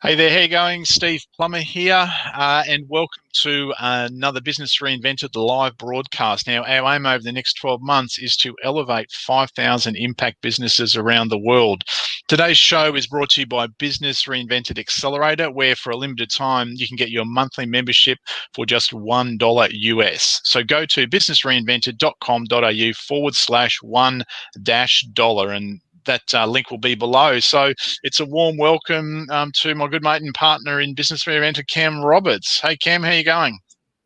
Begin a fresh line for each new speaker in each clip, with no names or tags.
Hey there, how you going? Steve Plummer here, and welcome to another Business Reinvented, the live broadcast. Now, our aim over the next 12 months is to elevate 5,000 impact businesses around the world. Today's show is brought to you by Business Reinvented Accelerator, where for a limited time, you can get your monthly membership for just $1 US. So go to businessreinvented.com.au/$1 and that link will be below. So it's a warm welcome to my good mate and partner in Business Reinvented, Cam Roberts. Hey, Cam, how you going?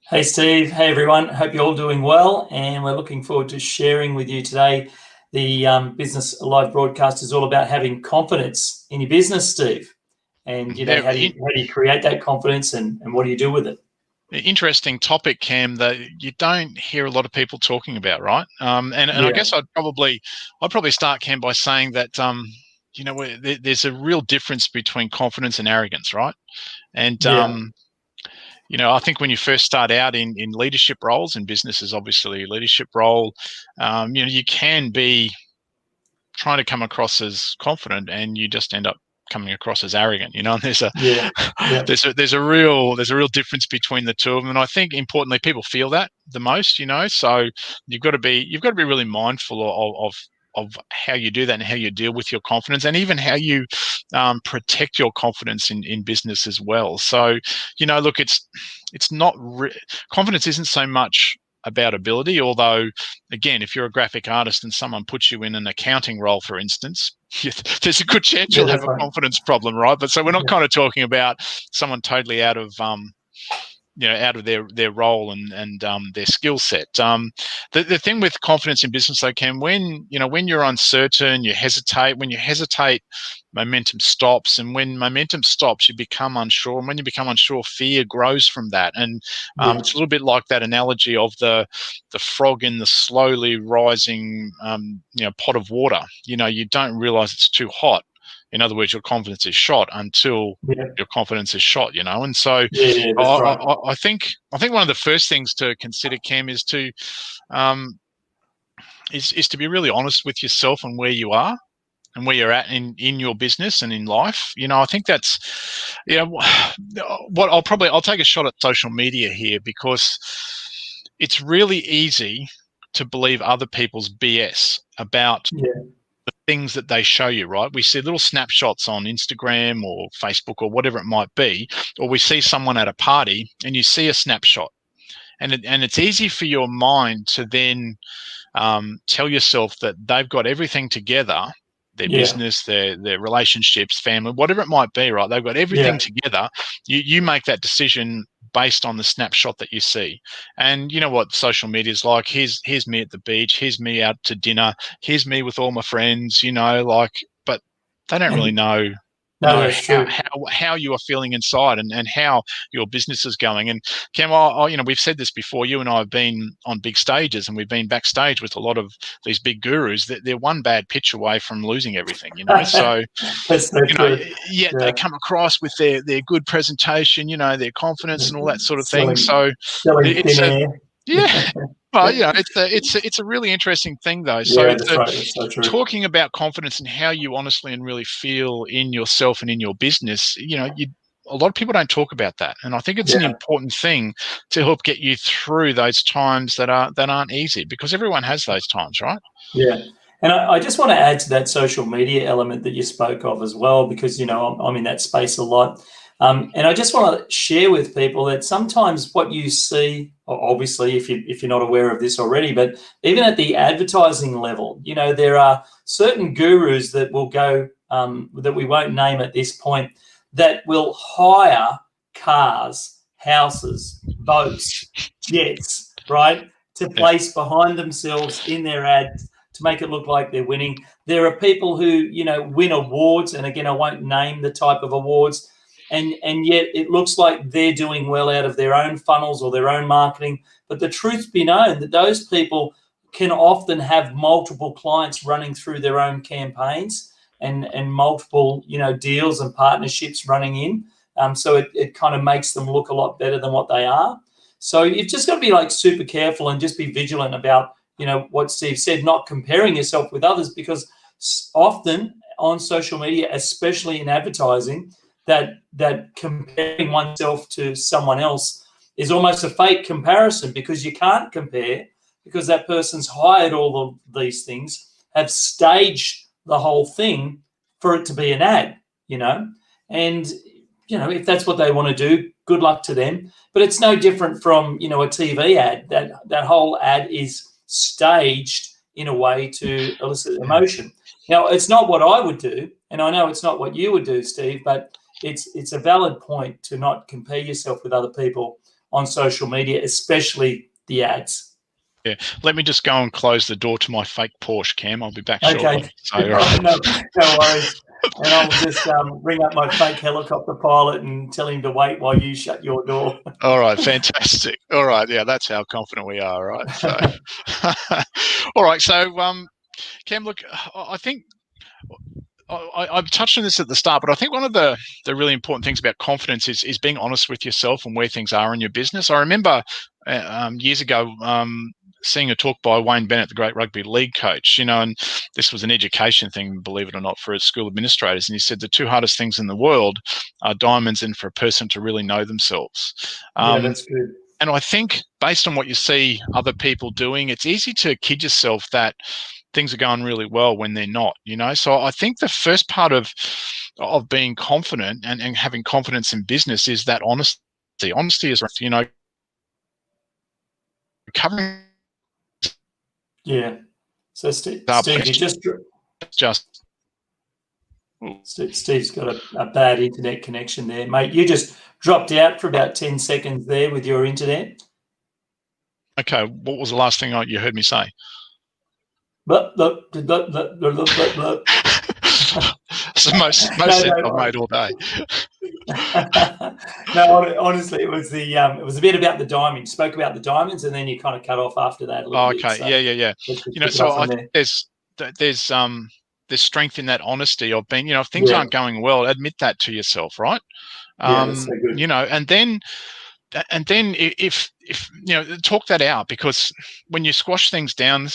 Hey, Steve. Hey, everyone. Hope you're all doing well. And we're looking forward to sharing with you today. The Business Live broadcast is all about having confidence in your business, Steve. And, how do you create that confidence and what do you do with it?
Interesting topic, Cam, that you don't hear a lot of people talking about, right? I guess I'd probably start, Cam, by saying that there's a real difference between confidence and arrogance, right? And I think when you first start out in leadership roles, and business is obviously a leadership role, you can be trying to come across as confident, and you just end up coming across as arrogant, and there's a real difference between the two of them. And I think importantly, people feel that the most, so you've got to be really mindful of how you do that and how you deal with your confidence, and even how you protect your confidence in business as well. So, look, it's not confidence isn't so much about ability, although again, if you're a graphic artist and someone puts you in an accounting role, for instance, there's a good chance you'll have a confidence problem, right? But so we're not kind of talking about someone totally out of their role and their skill set. The thing with confidence in business, though, Cam, when you're uncertain, you hesitate. When you hesitate, momentum stops, and when momentum stops, you become unsure. And when you become unsure, fear grows from that. And it's a little bit like that analogy of the frog in the slowly rising pot of water. You don't realize it's too hot. In other words, your confidence is shot until your confidence is shot, And so I think one of the first things to consider, Cam, is to be really honest with yourself and where you are and where you're at in your business and in life. I think that's what I'll take a shot at social media here, because it's really easy to believe other people's BS about the things that they show you, right? We see little snapshots on Instagram or Facebook or whatever it might be, or we see someone at a party and you see a snapshot, and it's easy for your mind to then tell yourself that they've got everything together, their business, their relationships, family, whatever it might be, right? They've got everything together. You make that decision based on the snapshot that you see. And you know what social media is like. Here's me at the beach. Here's me out to dinner. Here's me with all my friends, but they don't really know how you are feeling inside and how your business is going. And Cam, we've said this before. You and I have been on big stages, and we've been backstage with a lot of these big gurus. That they're one bad pitch away from losing everything. So they come across with their good presentation, their confidence and all that sort of thing. So well, it's a really interesting thing, though. So,
that's so true.
Talking about confidence and how you honestly and really feel in yourself and in your business, a lot of people don't talk about that, and I think it's an important thing to help get you through those times that aren't easy, because everyone has those times, right?
Yeah. And I just want to add to that social media element that you spoke of as well, because, I'm in that space a lot. And I just want to share with people that sometimes what you see, obviously, if you're not aware of this already, but even at the advertising level, there are certain gurus that will go, that we won't name at this point, that will hire cars, houses, boats, jets, right, to place behind themselves in their ads to make it look like they're winning. There are people who, win awards, and again, I won't name the type of awards, and yet it looks like they're doing well out of their own funnels or their own marketing. But the truth be known that those people can often have multiple clients running through their own campaigns and multiple, deals and partnerships running in. So it kind of makes them look a lot better than what they are. So you've just got to be super careful and just be vigilant about, what Steve said, not comparing yourself with others, because often on social media, especially in advertising, that comparing oneself to someone else is almost a fake comparison, because you can't compare, because that person's hired all of these things, have staged the whole thing for it to be an ad, and if that's what they want to do, good luck to them. But it's no different from a TV ad. That whole ad is staged in a way to elicit emotion. Now, it's not what I would do, and I know it's not what you would do, Steve, but it's a valid point to not compare yourself with other people on social media, especially the ads.
Yeah, let me just go and close the door to my fake Porsche, Cam. I'll be back shortly.
Okay,
So,
no worries. And I'll just ring up my fake helicopter pilot and tell him to wait while you shut your door.
All right, fantastic. All right, yeah, that's how confident we are, right? So, all right, so Cam, look, I think I've touched on this at the start, but I think one of the really important things about confidence is being honest with yourself and where things are in your business. I remember years ago seeing a talk by Wayne Bennett, the great rugby league coach, and this was an education thing, believe it or not, for school administrators. And he said the two hardest things in the world are diamonds and for a person to really know themselves.
Yeah, that's good.
And I think based on what you see other people doing, it's easy to kid yourself that things are going really well when they're not, So I think the first part of being confident and having confidence in business is that honesty. Honesty is, covering.
Yeah. So Steve, you
just
Steve's got a bad internet connection there, mate. You just dropped out for about 10 seconds there with your internet.
Okay, what was the last thing you heard me say? It's the most sense I've made all day.
No, honestly, it was a bit about the diamond. You spoke about the diamonds, and then you kind of cut off after that a little bit.
So yeah. So I think there's strength in that honesty of being, if things aren't going well, admit that to yourself, right?
That's so good.
And then if talk that out, because when you squash things down,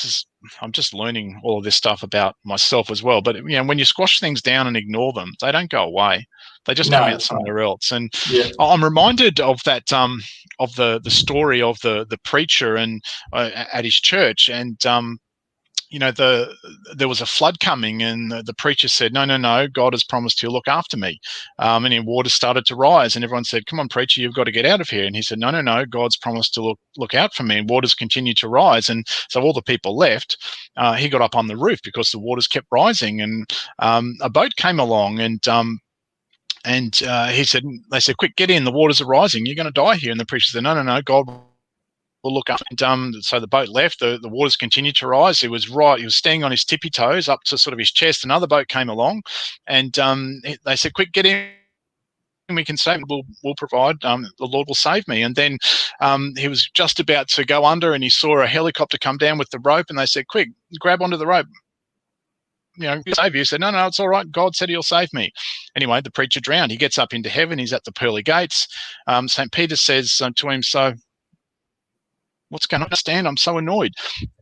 I'm just learning all of this stuff about myself as well. But when you squash things down and ignore them, they don't go away. They just come out somewhere else. And I'm reminded of that of the story of the preacher and at his church, and there was a flood coming, and the preacher said, no, God has promised he'll look after me. And then water started to rise, and everyone said, come on, preacher, you've got to get out of here. And he said, no, God's promised to look out for me. And waters continued to rise. And so all the people left. He got up on the roof because the waters kept rising, and a boat came along, and he said, they said, quick, get in, the waters are rising, you're going to die here. And the preacher said, no, God will look up. And so the boat left, the waters continued to rise. He was staying on his tippy toes up to sort of his chest. Another boat came along, and they said, quick, get in, we can save, we'll provide, the Lord will save me. And then he was just about to go under, and he saw a helicopter come down with the rope, and they said, quick, grab onto the rope, save you. He said, no, it's all right, God said he'll save me. Anyway, the preacher drowned. He gets up into heaven, he's at the pearly gates. St. Peter says to him, so what's going on? I understand, I'm so annoyed.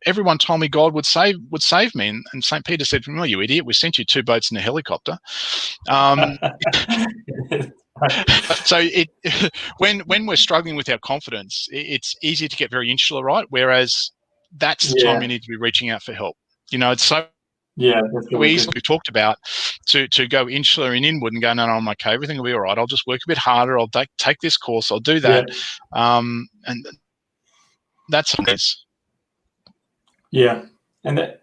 Everyone told me God would save me. And St. Peter said, well, you idiot, we sent you 2 boats and a helicopter. So when we're struggling with our confidence, it's easy to get very insular, right? Whereas that's the time you need to be reaching out for help. It's so easy, we've talked about, to go insular and inward and go, no, I'm okay, everything will be all right. I'll just work a bit harder. I'll take this course. I'll do that. And that's what it is. Yeah.
And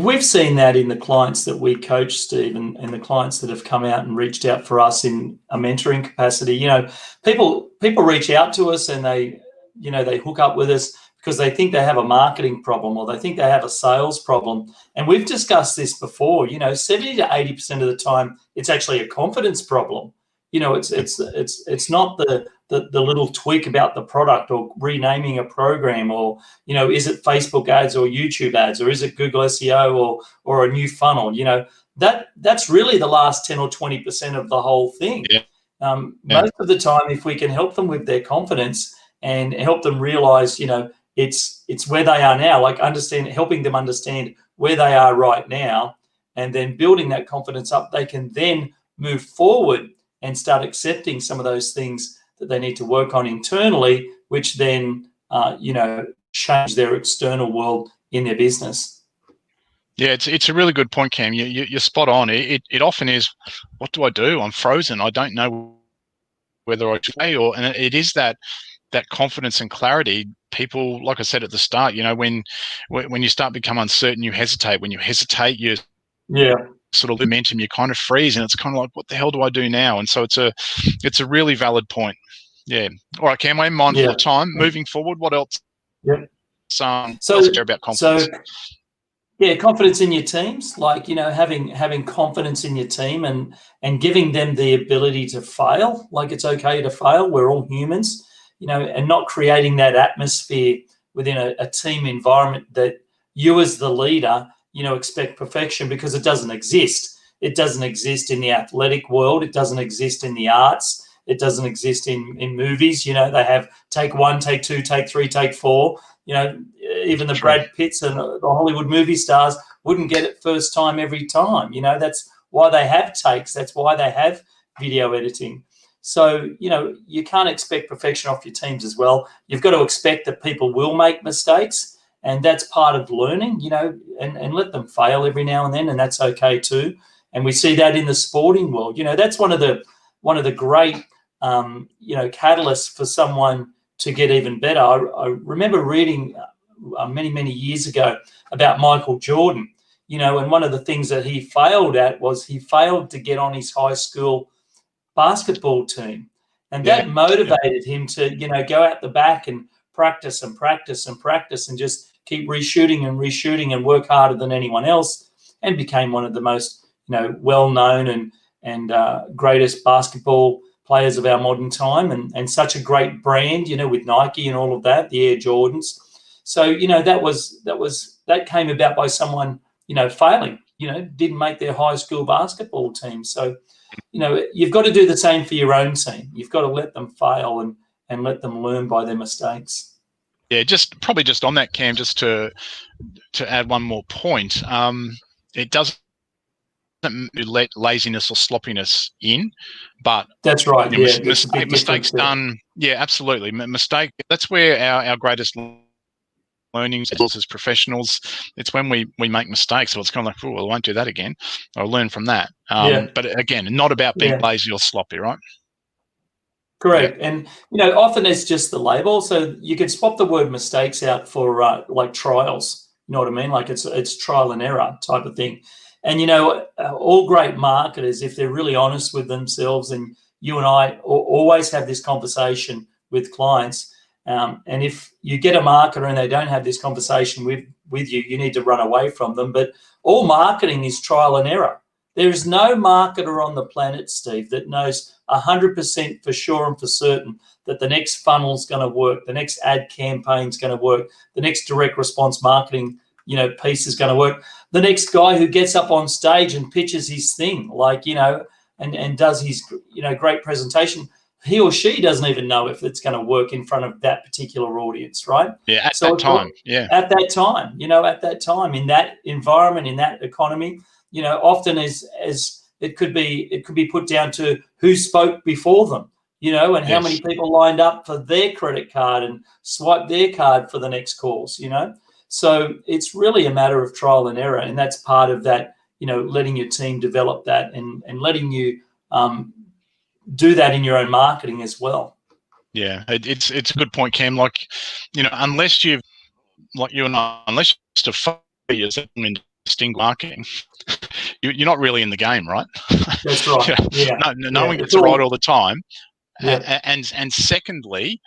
we've seen that in the clients that we coach, Steve, and the clients that have come out and reached out for us in a mentoring capacity. People reach out to us, and they hook up with us because they think they have a marketing problem, or they think they have a sales problem. And we've discussed this before. 70 to 80% of the time, it's actually a confidence problem. It's not the little tweak about the product, or renaming a program, or is it Facebook ads or YouTube ads, or is it Google SEO or a new funnel? That's really the last 10 or 20% of the whole thing. Most of the time, if we can help them with their confidence and help them realize, it's where they are now, like helping them understand where they are right now, and then building that confidence up, they can then move forward and start accepting some of those things that they need to work on internally, which then, change their external world in their business.
Yeah, it's a really good point, Cam. You're spot on. It often is, what do I do? I'm frozen. I don't know whether I say, and it is that confidence and clarity. People, like I said at the start, when you start to become uncertain, you hesitate. When you hesitate, you sort of momentum, you kind of freeze, and it's kind of like, what the hell do I do now? And so it's a really valid point. Yeah. All right, Cam, I'm mindful of time. Moving forward, what else?
Yep.
Else care about confidence?
Confidence in your teams, like, having confidence in your team and giving them the ability to fail. Like, it's okay to fail. We're all humans, and not creating that atmosphere within a team environment that you as the leader, expect perfection, because it doesn't exist. It doesn't exist in the athletic world. It doesn't exist in the arts. It doesn't exist in movies. They have take 1, take 2, take 3, take 4. Even the Brad Pitts and the Hollywood movie stars wouldn't get it first time every time. That's why they have takes. That's why they have video editing. So, you can't expect perfection off your teams as well. You've got to expect that people will make mistakes, and that's part of learning, and let them fail every now and then, and that's okay too. And we see that in the sporting world. That's one of the great, catalysts for someone to get even better. I remember reading many, many years ago about Michael Jordan, and one of the things that he failed at was he failed to get on his high school basketball team. And that motivated him to, go out the back and practice and practice and practice and just keep reshooting and work harder than anyone else, and became one of the most, well-known and greatest basketball players of our modern time, and such a great brand, with Nike and all of that, the Air Jordans. So, that came about by someone, failing, didn't make their high school basketball team. So, you've got to do the same for your own team. You've got to let them fail and let them learn by their mistakes.
Yeah, just on that, Cam, just to add one more point. It doesn't let laziness or sloppiness in, but
that's right.
Mistakes done. Yeah, absolutely. Mistake. That's where our greatest learnings as professionals. It's when we make mistakes. So it's kind of like, I won't do that again. I'll learn from that. But again, not about being lazy or sloppy, right?
Correct. Yeah. And, often it's just the label. So you could swap the word mistakes out for like trials. You know what I mean? Like it's trial and error type of thing. And, all great marketers, if they're really honest with themselves, and you and I always have this conversation with clients, and if you get a marketer and they don't have this conversation with you, you need to run away from them. But all marketing is trial and error. There is no marketer on the planet, Steve, that knows 100% for sure and for certain that the next funnel is going to work, the next ad campaign is going to work, the next direct response marketing piece is going to work. The next guy who gets up on stage and pitches his thing, and does his, great presentation, he or she doesn't even know if it's going to work in front of that particular audience, right?
Yeah, at that time. Yeah.
At that time, in that environment, in that economy, often as it could be put down to who spoke before them, and how many people lined up for their credit card and swiped their card for the next course, So it's really a matter of trial and error, and that's part of that, letting your team develop that and letting you do that in your own marketing as well.
Yeah, it's a good point, Cam. Unless you've, like you and I, unless you're just a yourself in distinct marketing, you're not really in the game, right?
That's right. Yeah.
No one gets it right all the time.
Yeah.
And secondly,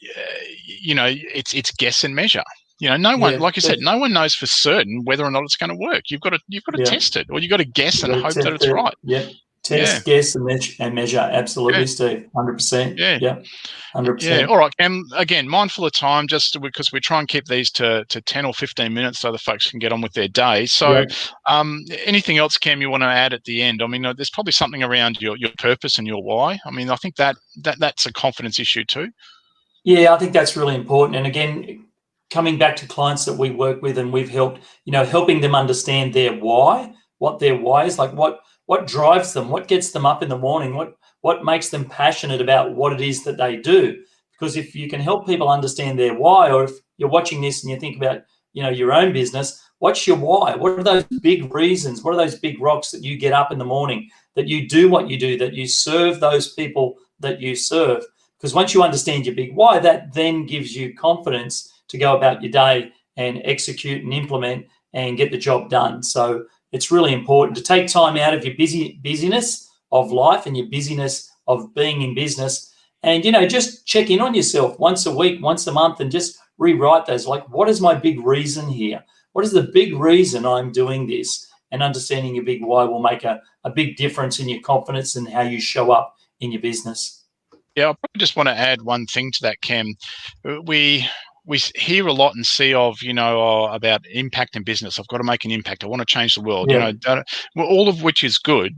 it's guess and measure. No one, like you said, no one knows for certain whether or not it's going to work. You've got to test it, or you've got to guess and hope that it's right.
Yeah. Test, guess, and measure. Absolutely, Steve. 100%.
Yeah.
100%.
Yeah. All right. And again, mindful of time, just because we try and keep these to 10 or 15 minutes so the folks can get on with their day. So anything else, Cam, you want to add at the end? I mean, there's probably something around your purpose and your why. I mean, I think that's a confidence issue too.
Yeah, I think that's really important. And again, coming back to clients that we work with and we've helped, helping them understand their why, what their why is, like what drives them, what gets them up in the morning, what makes them passionate about what it is that they do. Because if you can help people understand their why, or if you're watching this and you think about, your own business, what's your why? What are those big reasons? What are those big rocks that you get up in the morning, that you do what you do, that you serve those people that you serve? Because once you understand your big why, that then gives you confidence to go about your day and execute and implement and get the job done. So it's really important to take time out of your busyness of life and your busyness of being in business, and just check in on yourself once a week, once a month, and just rewrite those. Like, what is my big reason here? What is the big reason I'm doing this? And understanding your big why will make a big difference in your confidence and how you show up in your business.
Yeah, I probably just want to add one thing to that, Cam. We hear a lot and see of, about impact in business. I've got to make an impact. I want to change the world.
Yeah.
Well, all of which is good,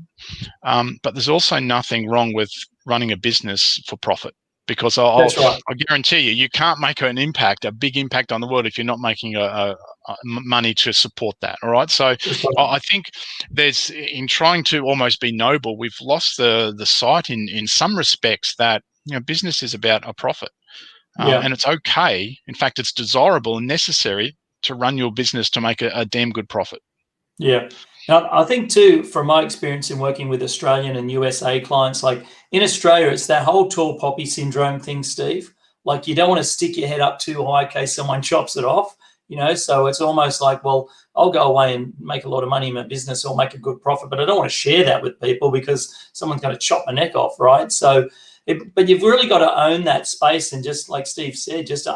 but there's also nothing wrong with running a business for profit. Because
That's right.
I guarantee you can't make an impact, a big impact on the world, if you're not making a money to support that. All right. So I think there's, in trying to almost be noble, we've lost the sight in some respects that business is about a profit, and it's okay. In fact, it's desirable and necessary to run your business to make a damn good profit.
Yeah. Now, I think too, from my experience in working with Australian and USA clients, like in Australia, it's that whole tall poppy syndrome thing, Steve. Like, you don't want to stick your head up too high in case someone chops it off, so it's almost like, well, I'll go away and make a lot of money in my business or make a good profit, but I don't want to share that with people because someone's going to chop my neck off, right? So, but you've really got to own that space, and just like Steve said, just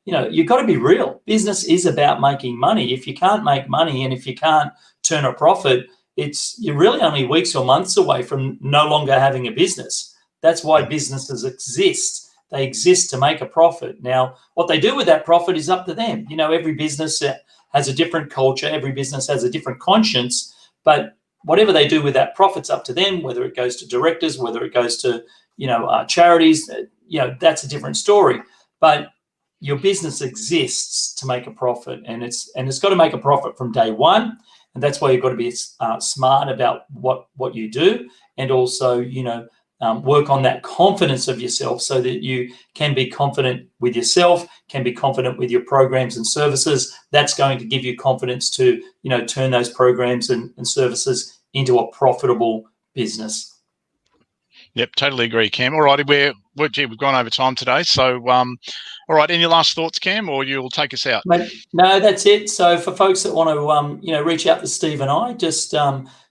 you've got to be real. Business is about making money. If you can't make money and if you can't turn a profit, you're really only weeks or months away from no longer having a business. That's why businesses exist. They exist to make a profit. Now, what they do with that profit is up to them. Every business has a different culture. Every business has a different conscience. But whatever they do with that profit's up to them, whether it goes to directors, whether it goes to, charities, that's a different story. But your business exists to make a profit, and it's got to make a profit from day one. And that's why you've got to be smart about what you do, and also, work on that confidence of yourself so that you can be confident with yourself, can be confident with your programs and services. That's going to give you confidence to, turn those programs and services into a profitable business.
Yep, totally agree, Cam. All righty, we've gone over time today. So, all right, any last thoughts, Cam, or you'll take us out?
No, that's it. So for folks that want to, reach out to Steve and I, just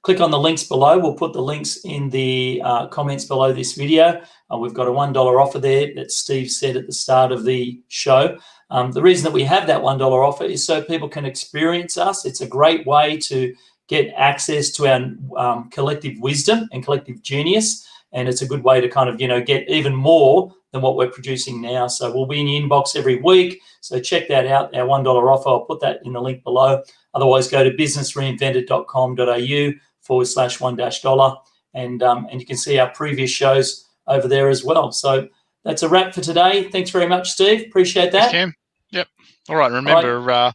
click on the links below. We'll put the links in the comments below this video. We've got a $1 offer there that Steve said at the start of the show. The reason that we have that $1 offer is so people can experience us. It's a great way to get access to our collective wisdom and collective genius. And it's a good way to kind of, get even more than what we're producing now. So we'll be in your inbox every week. So check that out, our $1 offer. I'll put that in the link below. Otherwise, go to businessreinvented.com.au/$1. And you can see our previous shows over there as well. So that's a wrap for today. Thanks very much, Steve. Appreciate that.
Thanks, Cam. Yep. All right. Remember,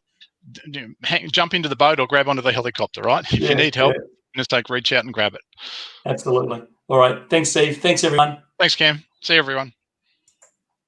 jump into the boat or grab onto the helicopter, right? If you need help, reach out and grab it.
Absolutely. All right. Thanks, Steve. Thanks, everyone.
Thanks, Cam. See you, everyone.